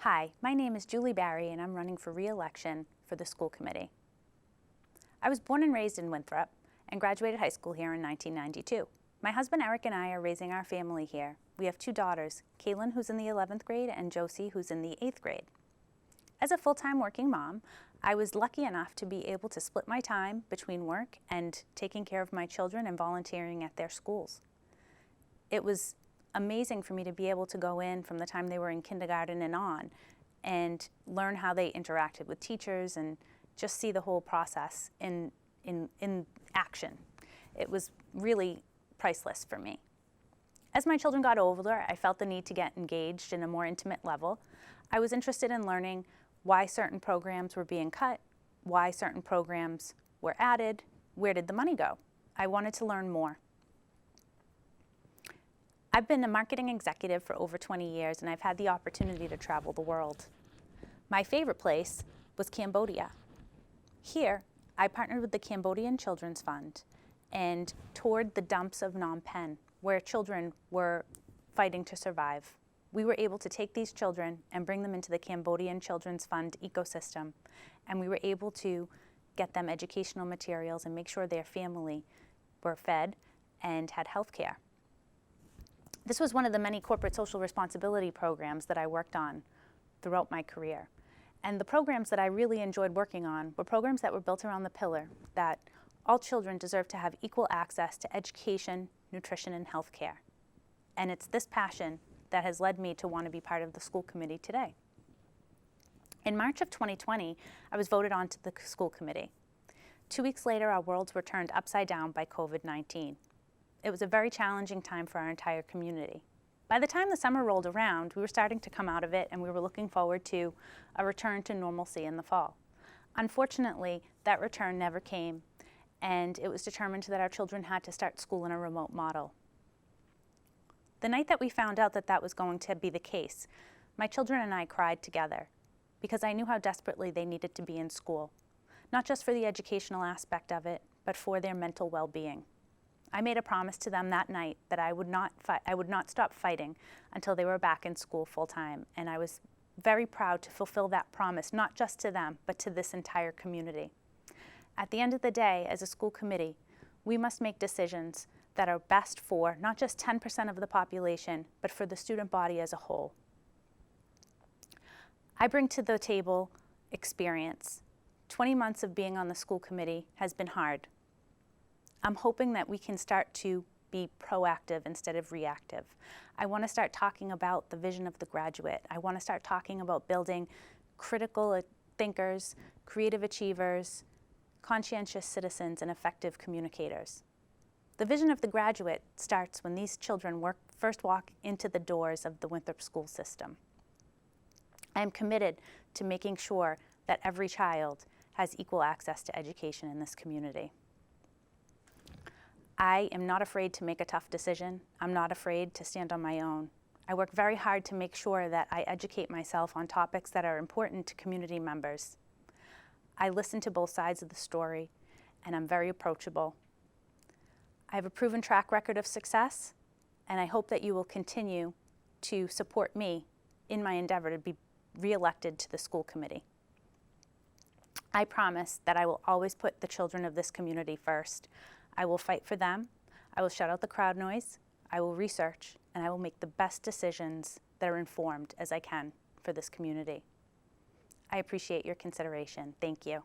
Hi, my name is Julie Barry and I'm running for re-election for the school committee. I was born and raised in Winthrop and graduated high school here in 1992. My husband Eric and I are raising our family here. We have two daughters, Kaylin, who's in the 11th grade, and Josie, who's in the 8th grade. As a full-time working mom, I was lucky enough to be able to split my time between work and taking care of my children and volunteering at their schools. It was amazing for me to be able to go in from the time they were in kindergarten and on and learn how they interacted with teachers and just see the whole process in action. It was really priceless for me. As my children got older, I felt the need to get engaged in a more intimate level. I was interested in learning why certain programs were being cut, why certain programs were added, where did the money go? I wanted to learn more. I've been a marketing executive for over 20 years and I've had the opportunity to travel the world. My favorite place was Cambodia. Here, I partnered with the Cambodian Children's Fund and toured the dumps of Phnom Penh, where children were fighting to survive. We were able to take these children and bring them into the Cambodian Children's Fund ecosystem, and we were able to get them educational materials and make sure their family were fed and had health care. This was one of the many corporate social responsibility programs that I worked on throughout my career. And the programs that I really enjoyed working on were programs that were built around the pillar that all children deserve to have equal access to education, nutrition, and health care. And it's this passion that has led me to want to be part of the school committee today. In March of 2020, I was voted onto the school committee. 2 weeks later, our worlds were turned upside down by COVID-19. It was a very challenging time for our entire community. By the time the summer rolled around, we were starting to come out of it and we were looking forward to a return to normalcy in the fall. Unfortunately, that return never came, and it was determined that our children had to start school in a remote model. The night that we found out that that was going to be the case, my children and I cried together because I knew how desperately they needed to be in school, not just for the educational aspect of it, but for their mental well-being. I made a promise to them that night that I would not stop fighting until they were back in school full-time, and I was very proud to fulfill that promise, not just to them, but to this entire community. At the end of the day, as a school committee, we must make decisions that are best for not just 10% of the population, but for the student body as a whole. I bring to the table experience. 20 months of being on the school committee has been hard. I'm hoping that we can start to be proactive instead of reactive. I want to start talking about the vision of the graduate. I want to start talking about building critical thinkers, creative achievers, conscientious citizens, and effective communicators. The vision of the graduate starts when these children first walk into the doors of the Winthrop school system. I am committed to making sure that every child has equal access to education in this community. I am not afraid to make a tough decision. I'm not afraid to stand on my own. I work very hard to make sure that I educate myself on topics that are important to community members. I listen to both sides of the story, and I'm very approachable. I have a proven track record of success, and I hope that you will continue to support me in my endeavor to be re-elected to the school committee. I promise that I will always put the children of this community first. I will fight for them, I will shut out the crowd noise, I will research, and I will make the best decisions that are informed as I can for this community. I appreciate your consideration. Thank you.